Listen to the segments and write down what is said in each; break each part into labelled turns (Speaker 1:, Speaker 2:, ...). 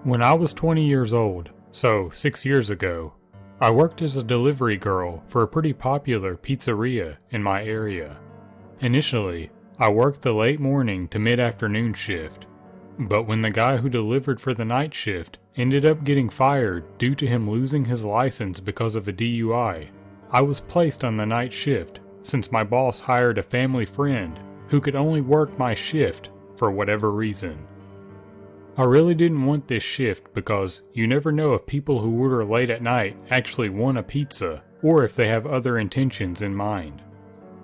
Speaker 1: When I was 20 years old, so 6 years ago, I worked as a delivery girl for a pretty popular pizzeria in my area. Initially, I worked the late morning to mid-afternoon shift, but when the guy who delivered for the night shift ended up getting fired due to him losing his license because of a DUI, I was placed on the night shift since my boss hired a family friend who could only work my shift for whatever reason. I really didn't want this shift because you never know if people who order late at night actually want a pizza or if they have other intentions in mind.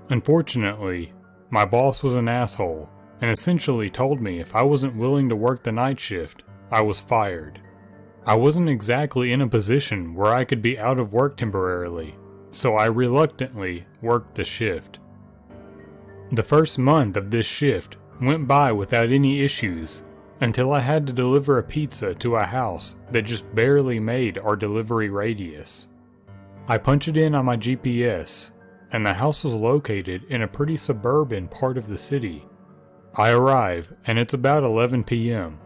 Speaker 1: Unfortunately, my boss was an asshole and essentially told me if I wasn't willing to work the night shift, I was fired. I wasn't exactly in a position where I could be out of work temporarily, so I reluctantly worked the shift. The first month of this shift went by without any issues until I had to deliver a pizza to a house that just barely made our delivery radius. I punch it in on my GPS, and the house was located in a pretty suburban part of the city. I arrive, and it's about 11 p.m.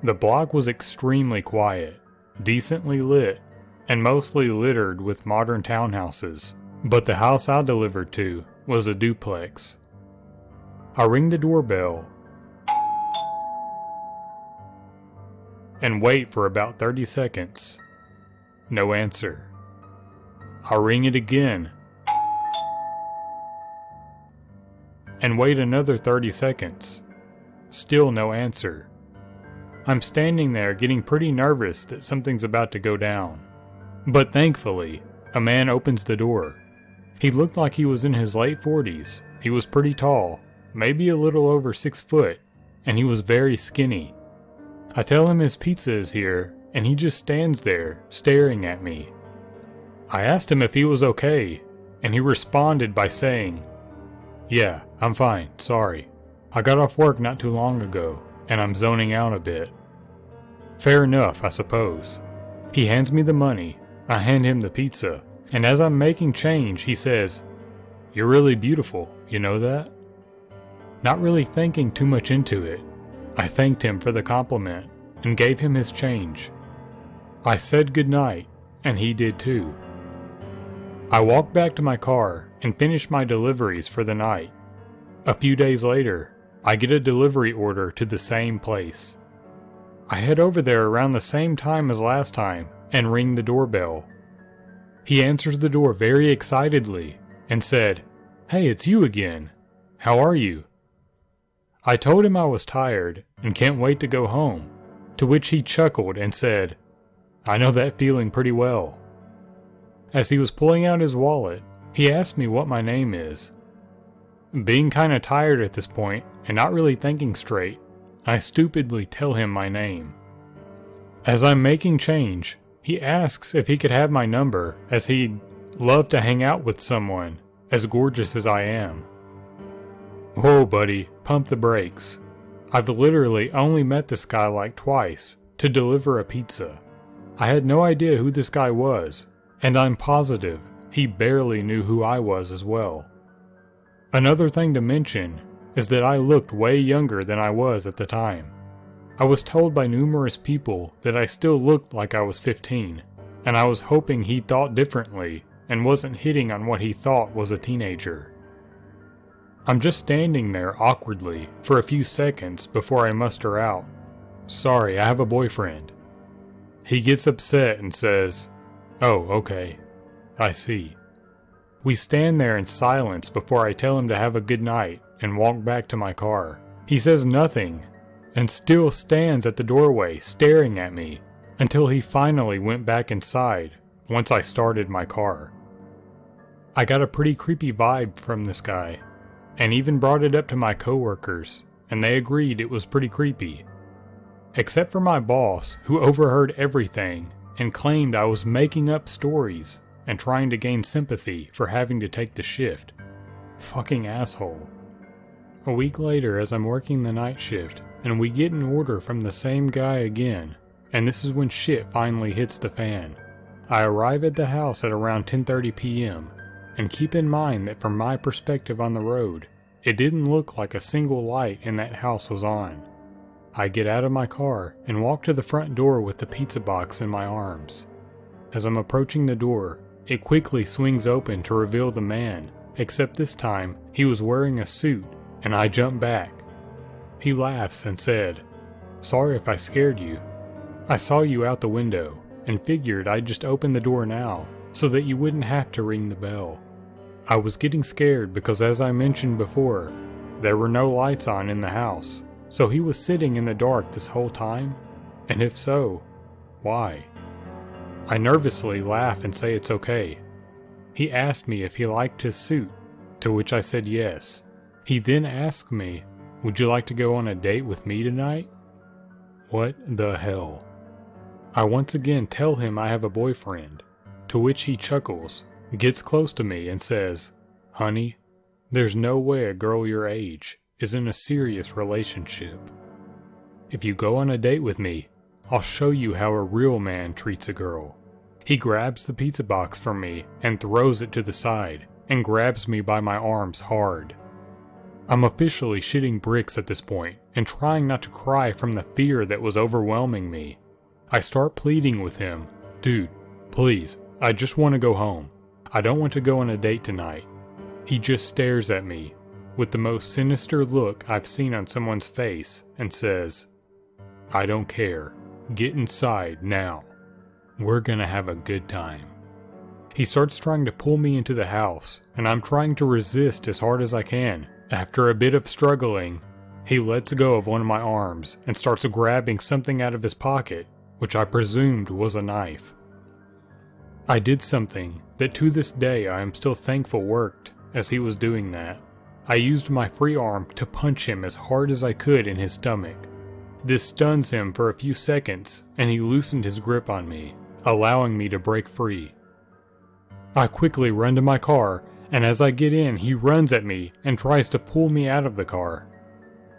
Speaker 1: The block was extremely quiet, decently lit, and mostly littered with modern townhouses, but the house I delivered to was a duplex. I ring the doorbell and wait for about 30 seconds. No answer. I ring it again and wait another 30 seconds. Still no answer. I'm standing there getting pretty nervous that something's about to go down. But thankfully, a man opens the door. He looked like he was in his late 40s. He was pretty tall, maybe a little over 6 foot, and he was very skinny. I tell him his pizza is here, and he just stands there, staring at me. I asked him if he was okay, and he responded by saying, "Yeah, I'm fine, sorry. I got off work not too long ago, and I'm zoning out a bit." Fair enough, I suppose. He hands me the money, I hand him the pizza, and as I'm making change, he says, "You're really beautiful, you know that?" Not really thinking too much into it, I thanked him for the compliment and gave him his change. I said goodnight, and he did too. I walked back to my car and finished my deliveries for the night. A few days later, I get a delivery order to the same place. I head over there around the same time as last time and ring the doorbell. He answers the door very excitedly and said, "Hey, it's you again. How are you?" I told him I was tired and can't wait to go home, to which he chuckled and said, "I know that feeling pretty well." As he was pulling out his wallet, he asked me what my name is. Being kinda tired at this point and not really thinking straight, I stupidly tell him my name. As I'm making change, he asks if he could have my number as he'd love to hang out with someone as gorgeous as I am. Whoa, buddy, pump the brakes. I've literally only met this guy like twice to deliver a pizza. I had no idea who this guy was, and I'm positive he barely knew who I was as well. Another thing to mention is that I looked way younger than I was at the time. I was told by numerous people that I still looked like I was 15, and I was hoping he thought differently and wasn't hitting on what he thought was a teenager. I'm just standing there awkwardly for a few seconds before I muster out, "Sorry, I have a boyfriend." He gets upset and says, "Oh, okay. I see." We stand there in silence before I tell him to have a good night and walk back to my car. He says nothing and still stands at the doorway staring at me until he finally went back inside once I started my car. I got a pretty creepy vibe from this guy, and even brought it up to my coworkers, and they agreed it was pretty creepy. Except for my boss, who overheard everything and claimed I was making up stories and trying to gain sympathy for having to take the shift. Fucking asshole. A week later, as I'm working the night shift, and we get an order from the same guy again, and this is when shit finally hits the fan. I arrive at the house at around 10:30 p.m., and keep in mind that from my perspective on the road, it didn't look like a single light in that house was on. I get out of my car and walk to the front door with the pizza box in my arms. As I'm approaching the door, it quickly swings open to reveal the man, except this time he was wearing a suit and I jump back. He laughs and said, "Sorry if I scared you. I saw you out the window and figured I'd just open the door now so that you wouldn't have to ring the bell. I was getting scared because, as I mentioned before, there were no lights on in the house, so he was sitting in the dark this whole time? And if so, why?" I nervously laugh and say it's okay. He asked me if he liked his suit, to which I said yes. He then asked me, "Would you like to go on a date with me tonight?" What the hell? I once again tell him I have a boyfriend, to which he chuckles, gets close to me and says, "Honey, there's no way a girl your age is in a serious relationship. If you go on a date with me, I'll show you how a real man treats a girl." He grabs the pizza box from me and throws it to the side and grabs me by my arms hard. I'm officially shitting bricks at this point and trying not to cry from the fear that was overwhelming me. I start pleading with him, "Dude, please, I just want to go home. I don't want to go on a date tonight." He just stares at me with the most sinister look I've seen on someone's face and says, "I don't care. Get inside now. We're gonna have a good time." He starts trying to pull me into the house, and I'm trying to resist as hard as I can. After a bit of struggling, he lets go of one of my arms and starts grabbing something out of his pocket, which I presumed was a knife. I did something that to this day I am still thankful worked as he was doing that. I used my free arm to punch him as hard as I could in his stomach. This stuns him for a few seconds, and he loosened his grip on me, allowing me to break free. I quickly run to my car, and as I get in, he runs at me and tries to pull me out of the car,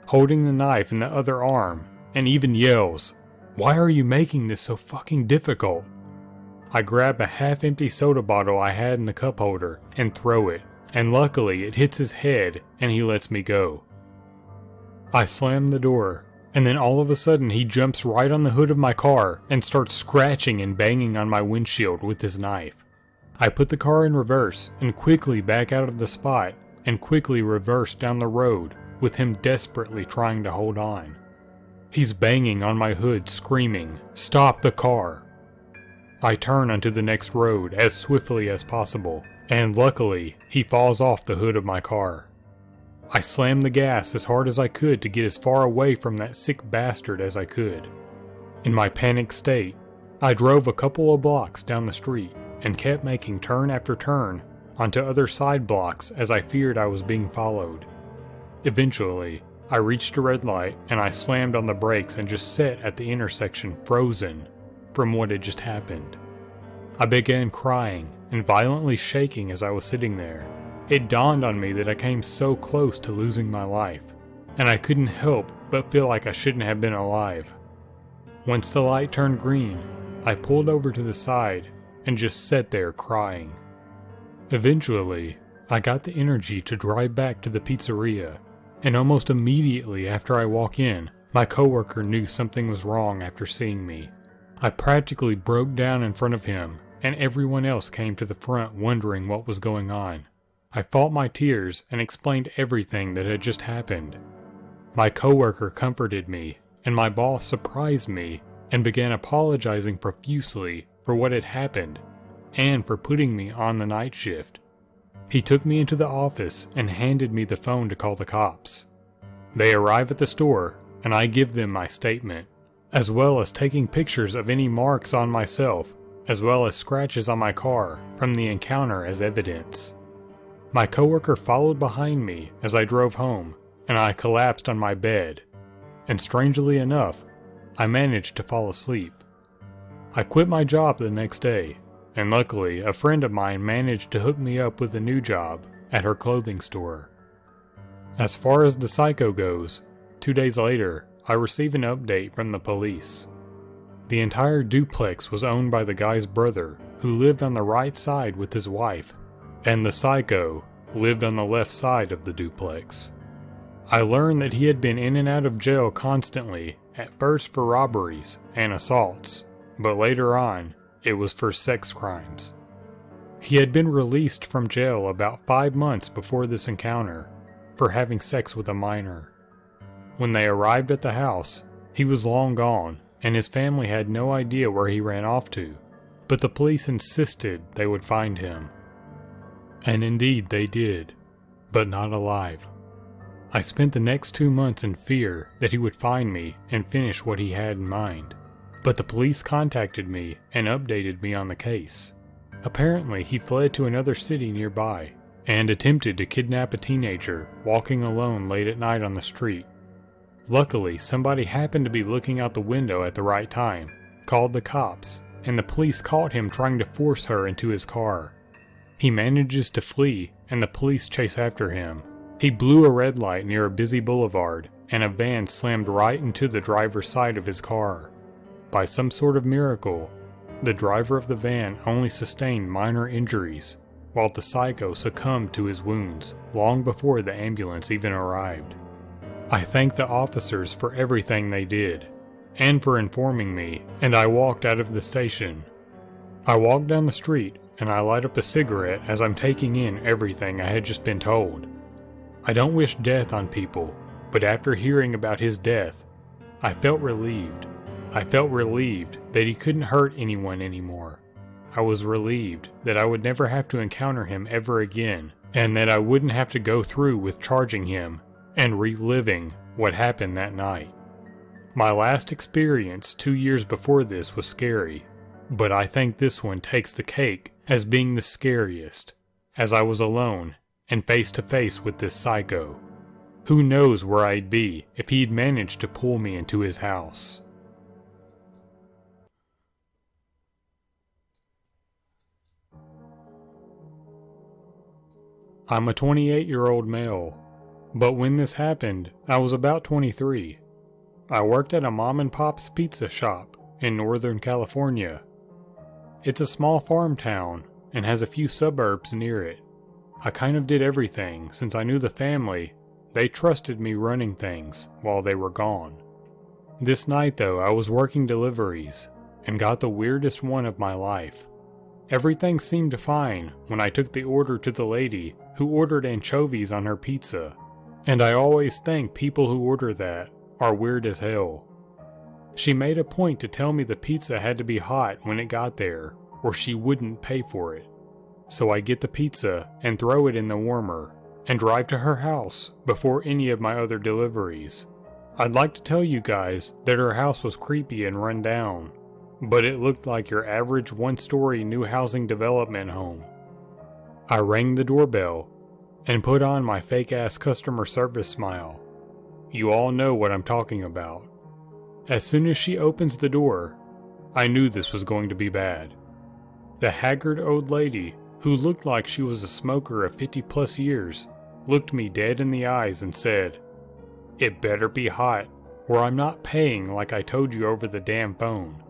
Speaker 1: holding the knife in the other arm, and even yells, "Why are you making this so fucking difficult?" I grab a half-empty soda bottle I had in the cup holder and throw it, and luckily it hits his head and he lets me go. I slam the door, and then all of a sudden he jumps right on the hood of my car and starts scratching and banging on my windshield with his knife. I put the car in reverse and quickly back out of the spot and quickly reverse down the road with him desperately trying to hold on. He's banging on my hood screaming, "Stop the car!" I turn onto the next road as swiftly as possible, and luckily he falls off the hood of my car. I slammed the gas as hard as I could to get as far away from that sick bastard as I could. In my panicked state, I drove a couple of blocks down the street and kept making turn after turn onto other side blocks as I feared I was being followed. Eventually, I reached a red light and I slammed on the brakes and just sat at the intersection frozen from what had just happened. I began crying and violently shaking as I was sitting there. It dawned on me that I came so close to losing my life, and I couldn't help but feel like I shouldn't have been alive. Once the light turned green, I pulled over to the side and just sat there crying. Eventually, I got the energy to drive back to the pizzeria, and almost immediately after I walk in, my coworker knew something was wrong after seeing me. I practically broke down in front of him, and everyone else came to the front wondering what was going on. I fought my tears and explained everything that had just happened. My coworker comforted me, and my boss surprised me and began apologizing profusely for what had happened and for putting me on the night shift. He took me into the office and handed me the phone to call the cops. They arrive at the store, and I give them my statement, as well as taking pictures of any marks on myself, as well as scratches on my car from the encounter as evidence. My coworker followed behind me as I drove home, and I collapsed on my bed, and strangely enough, I managed to fall asleep. I quit my job the next day, and luckily a friend of mine managed to hook me up with a new job at her clothing store. As far as the psycho goes, 2 days later, I receive an update from the police. The entire duplex was owned by the guy's brother, who lived on the right side with his wife, and the psycho lived on the left side of the duplex. I learned that he had been in and out of jail constantly at first for robberies and assaults, but later on, it was for sex crimes. He had been released from jail about 5 months before this encounter for having sex with a minor. When they arrived at the house, he was long gone, and his family had no idea where he ran off to, but the police insisted they would find him. And indeed they did, but not alive. I spent the next 2 months in fear that he would find me and finish what he had in mind, but the police contacted me and updated me on the case. Apparently he fled to another city nearby and attempted to kidnap a teenager walking alone late at night on the street. Luckily, somebody happened to be looking out the window at the right time, called the cops, and the police caught him trying to force her into his car. He manages to flee, and the police chase after him. He blew a red light near a busy boulevard, and a van slammed right into the driver's side of his car. By some sort of miracle, the driver of the van only sustained minor injuries, while the psycho succumbed to his wounds long before the ambulance even arrived. I thank the officers for everything they did, and for informing me, and I walked out of the station. I walk down the street, and I light up a cigarette as I'm taking in everything I had just been told. I don't wish death on people, but after hearing about his death, I felt relieved. I felt relieved that he couldn't hurt anyone anymore. I was relieved that I would never have to encounter him ever again, and that I wouldn't have to go through with charging him and reliving what happened that night. My last experience 2 years before this was scary, but I think this one takes the cake as being the scariest, as I was alone and face to face with this psycho. Who knows where I'd be if he'd managed to pull me into his house. I'm a 28-year-old male, but when this happened, I was about 23. I worked at a mom-and-pop's pizza shop in Northern California. It's a small farm town and has a few suburbs near it. I kind of did everything since I knew the family. They trusted me running things while they were gone. This night though, I was working deliveries and got the weirdest one of my life. Everything seemed fine when I took the order to the lady who ordered anchovies on her pizza, and I always think people who order that are weird as hell. She made a point to tell me the pizza had to be hot when it got there, or she wouldn't pay for it. So I get the pizza and throw it in the warmer, and drive to her house before any of my other deliveries. I'd like to tell you guys that her house was creepy and run down, but it looked like your average one-story new housing development home. I rang the doorbell and put on my fake-ass customer service smile. You all know what I'm talking about. As soon as she opens the door, I knew this was going to be bad. The haggard old lady, who looked like she was a smoker of 50+ years, looked me dead in the eyes and said, "It better be hot, or I'm not paying like I told you over the damn phone."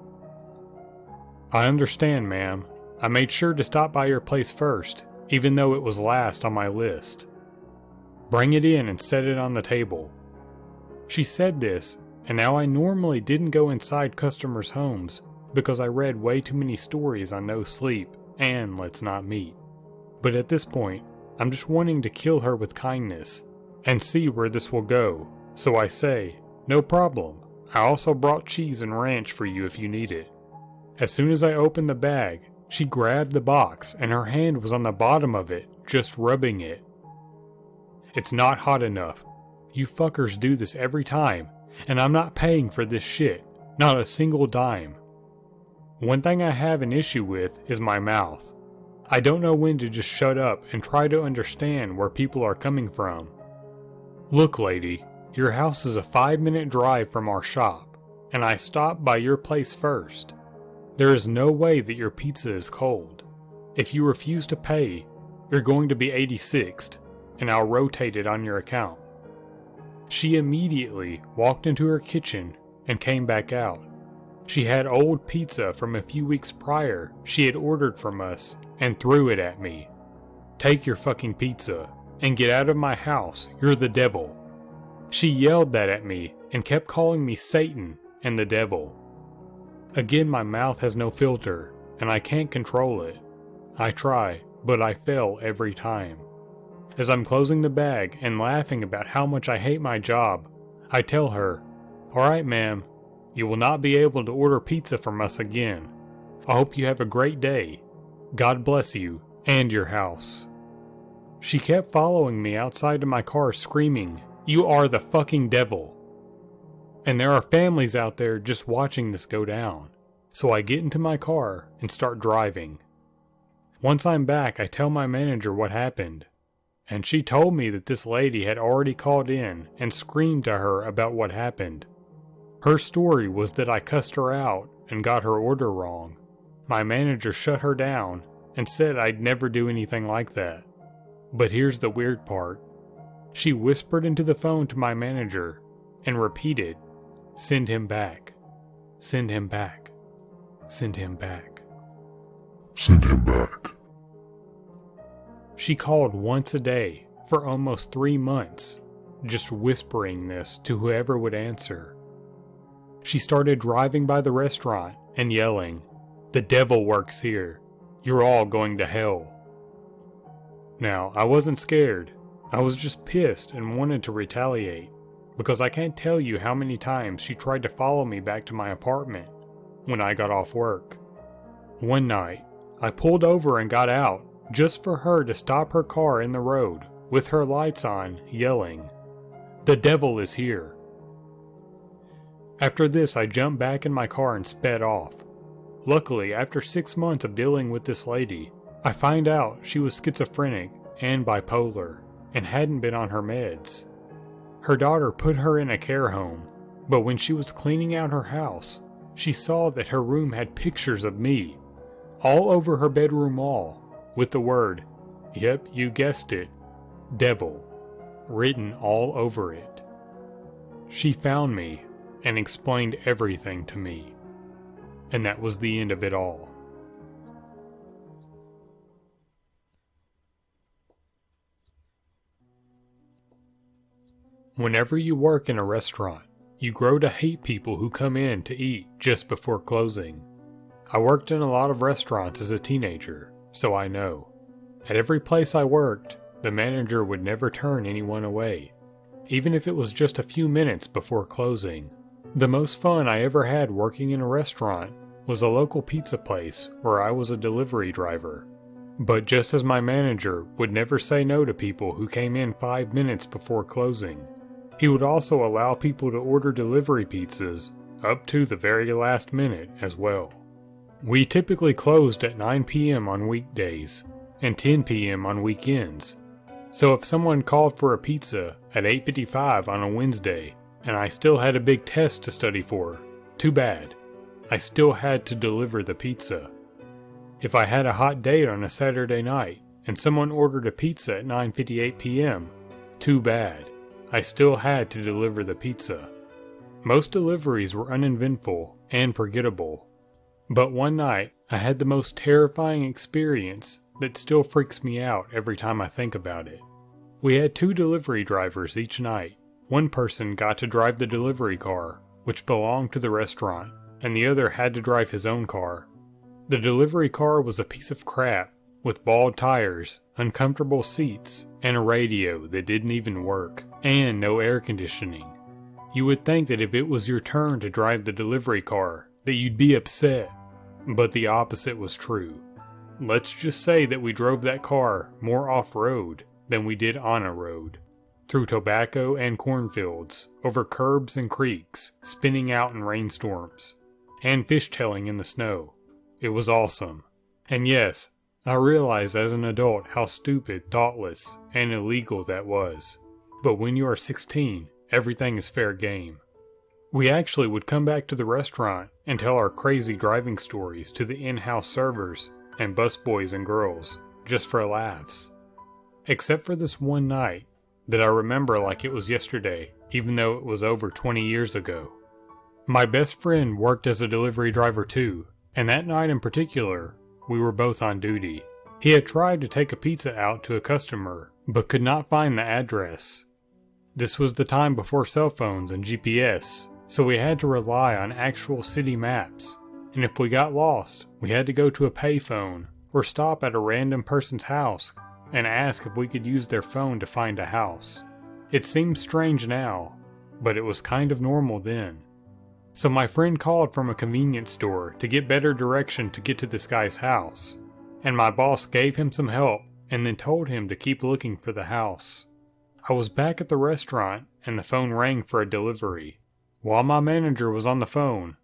Speaker 1: I understand, ma'am. I made sure to stop by your place first, even though it was last on my list. Bring it in and set it on the table. She said this, and now I normally didn't go inside customers' homes because I read way too many stories on no sleep and let's not meet. But at this point, I'm just wanting to kill her with kindness and see where this will go, so I say, "No problem. I also brought cheese and ranch for you if you need it." As soon as I opened the bag, she grabbed the box and her hand was on the bottom of it, just rubbing it. "It's not hot enough. You fuckers do this every time, and I'm not paying for this shit, not a single dime." One thing I have an issue with is my mouth. I don't know when to just shut up and try to understand where people are coming from. "Look, lady, your house is a 5-minute drive from our shop, and I stopped by your place first. There is no way that your pizza is cold. If you refuse to pay, you're going to be 86'd, and I'll rotate it on your account." She immediately walked into her kitchen and came back out. She had old pizza from a few weeks prior she had ordered from us and threw it at me. "Take your fucking pizza and get out of my house, you're the devil." She yelled that at me and kept calling me Satan and the devil. Again, my mouth has no filter, and I can't control it. I try, but I fail every time. As I'm closing the bag and laughing about how much I hate my job, I tell her, "Alright, ma'am, you will not be able to order pizza from us again. I hope you have a great day. God bless you and your house." She kept following me outside of my car screaming, "You are the fucking devil." And there are families out there just watching this go down. So I get into my car and start driving. Once I'm back, I tell my manager what happened. And she told me that this lady had already called in and screamed to her about what happened. Her story was that I cussed her out and got her order wrong. My manager shut her down and said I'd never do anything like that. But here's the weird part. She whispered into the phone to my manager and repeated, "Send him back. Send him back. Send him back.
Speaker 2: Send him back."
Speaker 1: She called once a day for almost 3 months, just whispering this to whoever would answer. She started driving by the restaurant and yelling, "The devil works here. You're all going to hell." Now, I wasn't scared. I was just pissed and wanted to retaliate, because I can't tell you how many times she tried to follow me back to my apartment when I got off work. One night, I pulled over and got out just for her to stop her car in the road with her lights on, yelling, "The devil is here." After this, I jumped back in my car and sped off. Luckily, after 6 months of dealing with this lady, I find out she was schizophrenic and bipolar and hadn't been on her meds. Her daughter put her in a care home, but when she was cleaning out her house, she saw that her room had pictures of me all over her bedroom wall with the word, yep, you guessed it, devil, written all over it. She found me and explained everything to me, and that was the end of it all. Whenever you work in a restaurant, you grow to hate people who come in to eat just before closing. I worked in a lot of restaurants as a teenager, so I know. At every place I worked, the manager would never turn anyone away, even if it was just a few minutes before closing. The most fun I ever had working in a restaurant was a local pizza place where I was a delivery driver. But just as my manager would never say no to people who came in 5 minutes before closing, he would also allow people to order delivery pizzas up to the very last minute as well. We typically closed at 9 p.m. on weekdays and 10 p.m. on weekends. So if someone called for a pizza at 8:55 on a Wednesday and I still had a big test to study for, too bad. I still had to deliver the pizza. If I had a hot date on a Saturday night and someone ordered a pizza at 9:58 p.m., too bad. I still had to deliver the pizza. Most deliveries were uneventful and forgettable. But one night, I had the most terrifying experience that still freaks me out every time I think about it. We had 2 delivery drivers each night. One person got to drive the delivery car, which belonged to the restaurant, and the other had to drive his own car. The delivery car was a piece of crap, with bald tires, uncomfortable seats, and a radio that didn't even work, and no air conditioning. You would think that if it was your turn to drive the delivery car, that you'd be upset, but the opposite was true. Let's just say that we drove that car more off-road than we did on a road, through tobacco and cornfields, over curbs and creeks, spinning out in rainstorms, and fishtailing in the snow. It was awesome. And yes, I realize as an adult how stupid, thoughtless, and illegal that was. But when you are 16, everything is fair game. We actually would come back to the restaurant and tell our crazy driving stories to the in-house servers and busboys and girls, just for laughs. Except for this one night that I remember like it was yesterday, even though it was over 20 years ago. My best friend worked as a delivery driver too, and that night in particular, we were both on duty. He had tried to take a pizza out to a customer, but could not find the address. This was the time before cell phones and GPS, so we had to rely on actual city maps, and if we got lost, we had to go to a payphone or stop at a random person's house and ask if we could use their phone to find a house. It seems strange now, but it was kind of normal then. So my friend called from a convenience store to get better direction to get to this guy's house, and my boss gave him some help and then told him to keep looking for the house. I was back at the restaurant and the phone rang for a delivery. While my manager was on the phone,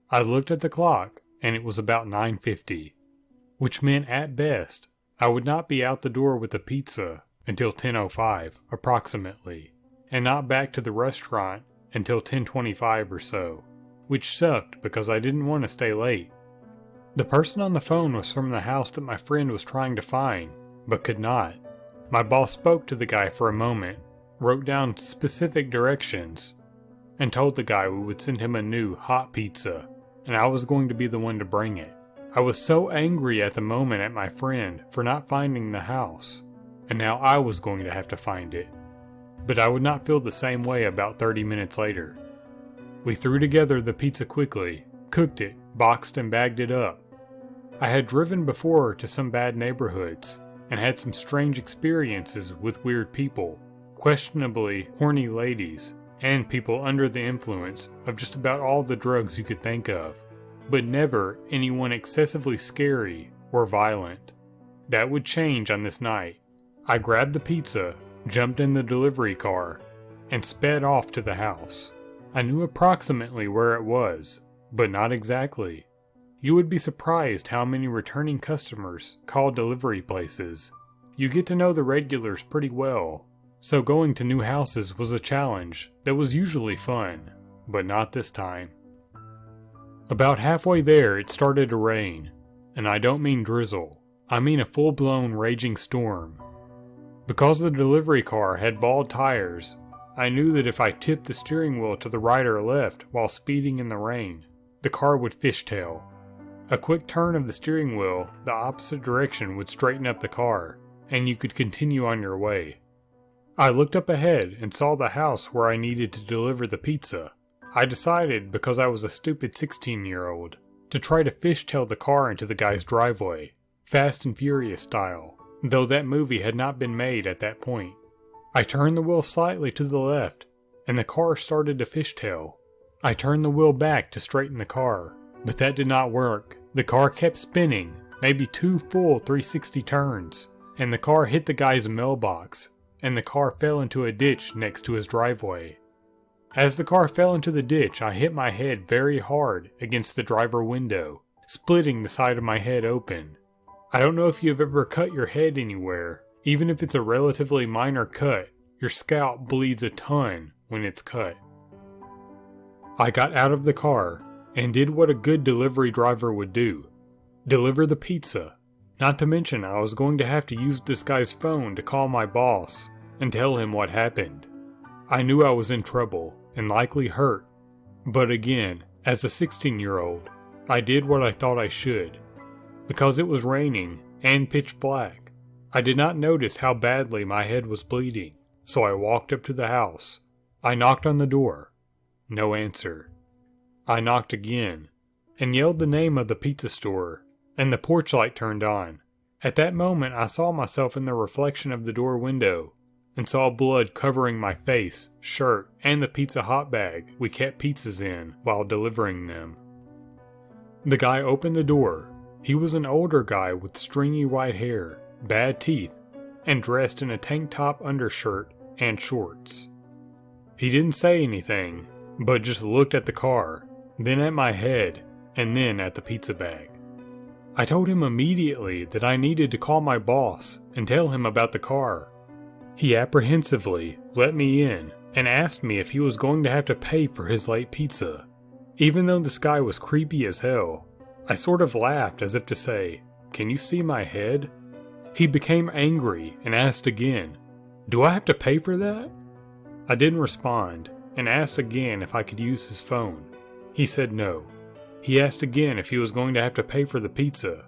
Speaker 1: I looked at the clock and it was about 9:50, which meant at best I would not be out the door with the pizza until 10:05 approximately, and not back to the restaurant until 10:25 or so, which sucked because I didn't want to stay late. The person on the phone was from the house that my friend was trying to find, but could not. My boss spoke to the guy for a moment, wrote down specific directions, and told the guy we would send him a new hot pizza, and I was going to be the one to bring it. I was so angry at the moment at my friend for not finding the house, and now I was going to have to find it. But I would not feel the same way about 30 minutes later. We threw together the pizza quickly, cooked it, boxed and bagged it up. I had driven before to some bad neighborhoods, and had some strange experiences with weird people, questionably horny ladies, and people under the influence of just about all the drugs you could think of, but never anyone excessively scary or violent. That would change on this night. I grabbed the pizza, jumped in the delivery car, and sped off to the house. I knew approximately where it was, but not exactly. You would be surprised how many returning customers call delivery places. You get to know the regulars pretty well, so going to new houses was a challenge that was usually fun, but not this time. About halfway there it started to rain, and I don't mean drizzle, I mean a full-blown raging storm. Because the delivery car had bald tires, I knew that if I tipped the steering wheel to the right or left while speeding in the rain, the car would fishtail. A quick turn of the steering wheel the opposite direction would straighten up the car, and you could continue on your way. I looked up ahead and saw the house where I needed to deliver the pizza. I decided, because I was a stupid 16-year-old, to try to fishtail the car into the guy's driveway, Fast and Furious style, though that movie had not been made at that point. I turned the wheel slightly to the left, and the car started to fishtail. I turned the wheel back to straighten the car, but that did not work. The car kept spinning, maybe 2 full 360 turns, and the car hit the guy's mailbox, and the car fell into a ditch next to his driveway. As the car fell into the ditch, I hit my head very hard against the driver window, splitting the side of my head open. I don't know if you've ever cut your head anywhere. Even if it's a relatively minor cut, your scalp bleeds a ton when it's cut. I got out of the car and did what a good delivery driver would do. Deliver the pizza. Not to mention I was going to have to use this guy's phone to call my boss and tell him what happened. I knew I was in trouble and likely hurt, but again, as a 16-year-old, I did what I thought I should. Because it was raining and pitch black, I did not notice how badly my head was bleeding, so I walked up to the house. I knocked on the door. No answer. I knocked again, and yelled the name of the pizza store, and the porch light turned on. At that moment I saw myself in the reflection of the door window, and saw blood covering my face, shirt, and the Pizza Hut bag we kept pizzas in while delivering them. The guy opened the door. He was an older guy with stringy white hair, bad teeth, and dressed in a tank top undershirt and shorts. He didn't say anything, but just looked at the car, then at my head, and then at the pizza bag. I told him immediately that I needed to call my boss and tell him about the car. He apprehensively let me in and asked me if he was going to have to pay for his late pizza. Even though this guy was creepy as hell, I sort of laughed as if to say, "Can you see my head?" He became angry and asked again, "Do I have to pay for that?" I didn't respond and asked again if I could use his phone. He said no. He asked again if he was going to have to pay for the pizza,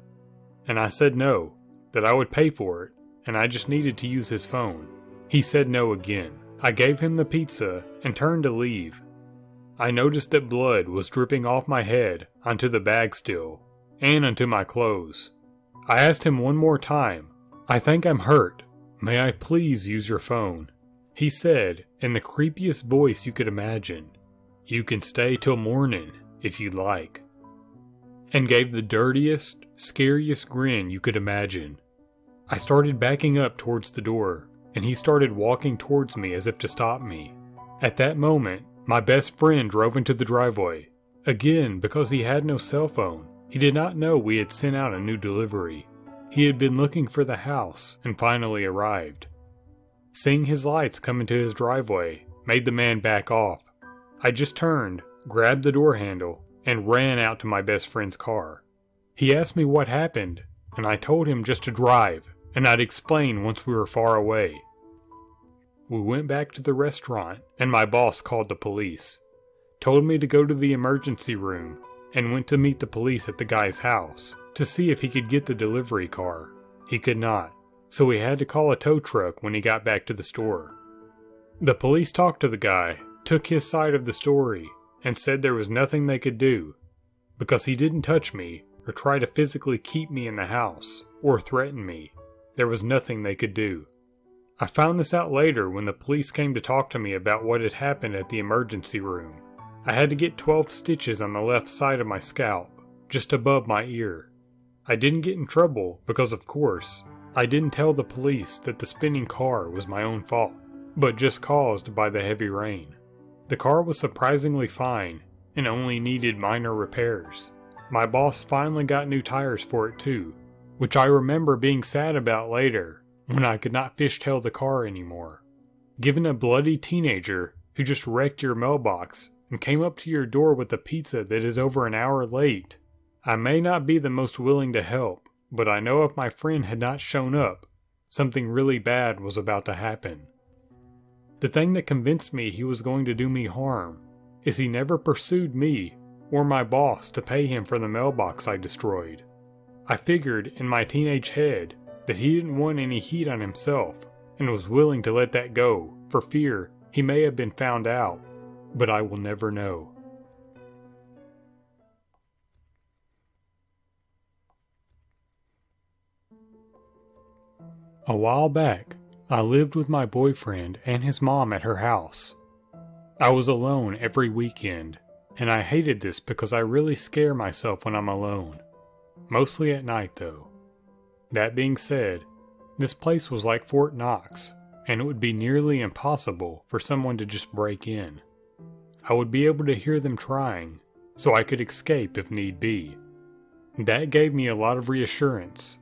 Speaker 1: and I said no, that I would pay for it, and I just needed to use his phone. He said no again. I gave him the pizza and turned to leave. I noticed that blood was dripping off my head onto the bag still, and onto my clothes. I asked him one more time, "I think I'm hurt. May I please use your phone?" He said, in the creepiest voice you could imagine, "You can stay till morning, if you'd like," and gave the dirtiest, scariest grin you could imagine. I started backing up towards the door, and he started walking towards me as if to stop me. At that moment, my best friend drove into the driveway. Again, because he had no cell phone, he did not know we had sent out a new delivery. He had been looking for the house and finally arrived. Seeing his lights come into his driveway made the man back off. I just turned, grabbed the door handle, and ran out to my best friend's car. He asked me what happened, and I told him just to drive, and I'd explain once we were far away. We went back to the restaurant, and my boss called the police, told me to go to the emergency room, and went to meet the police at the guy's house to see if he could get the delivery car. He could not, so we had to call a tow truck when he got back to the store. The police talked to the guy, took his side of the story, and said there was nothing they could do, because he didn't touch me or try to physically keep me in the house or threaten me. There was nothing they could do. I found this out later when the police came to talk to me about what had happened at the emergency room. I had to get 12 stitches on the left side of my scalp, just above my ear. I didn't get in trouble because, of course, I didn't tell the police that the spinning car was my own fault, but just caused by the heavy rain. The car was surprisingly fine and only needed minor repairs. My boss finally got new tires for it too, which I remember being sad about later when I could not fishtail the car anymore. Given a bloody teenager who just wrecked your mailbox and came up to your door with a pizza that is over an hour late, I may not be the most willing to help, but I know if my friend had not shown up, something really bad was about to happen. The thing that convinced me he was going to do me harm is he never pursued me or my boss to pay him for the mailbox I destroyed. I figured in my teenage head that he didn't want any heat on himself and was willing to let that go for fear he may have been found out, but I will never know. A while back, I lived with my boyfriend and his mom at her house. I was alone every weekend, and I hated this because I really scare myself when I'm alone. Mostly at night though. That being said, this place was like Fort Knox, and it would be nearly impossible for someone to just break in. I would be able to hear them trying, so I could escape if need be. That gave me a lot of reassurance.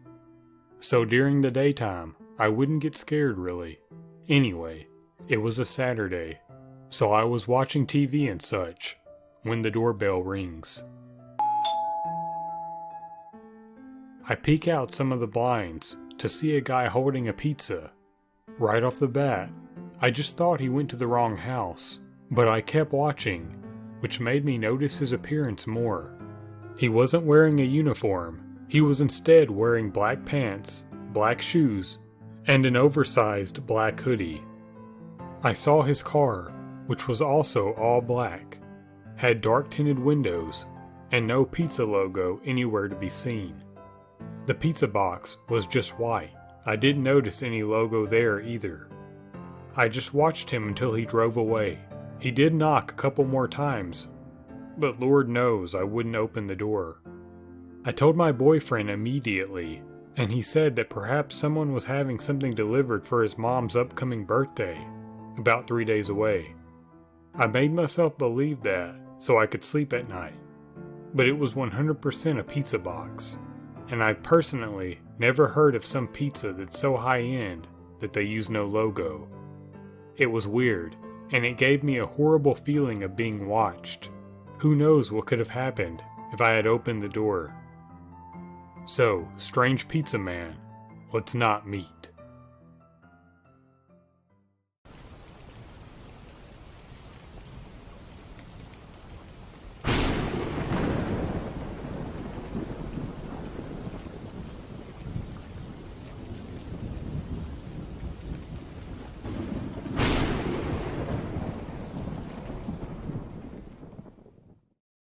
Speaker 1: So during the daytime, I wouldn't get scared really. Anyway, it was a Saturday, so I was watching TV and such when the doorbell rings. I peek out some of the blinds to see a guy holding a pizza. Right off the bat, I just thought he went to the wrong house, but I kept watching, which made me notice his appearance more. He wasn't wearing a uniform. He was instead wearing black pants, black shoes, and an oversized black hoodie. I saw his car, which was also all black, had dark tinted windows, and no pizza logo anywhere to be seen. The pizza box was just white. I didn't notice any logo there either. I just watched him until he drove away. He did knock a couple more times, but Lord knows I wouldn't open the door. I told my boyfriend immediately, and he said that perhaps someone was having something delivered for his mom's upcoming birthday, about 3 days away. I made myself believe that so I could sleep at night, but it was 100% a pizza box, and I personally never heard of some pizza that's so high-end that they use no logo. It was weird, and it gave me a horrible feeling of being watched. Who knows what could have happened if I had opened the door. So, strange pizza man, let's not meet.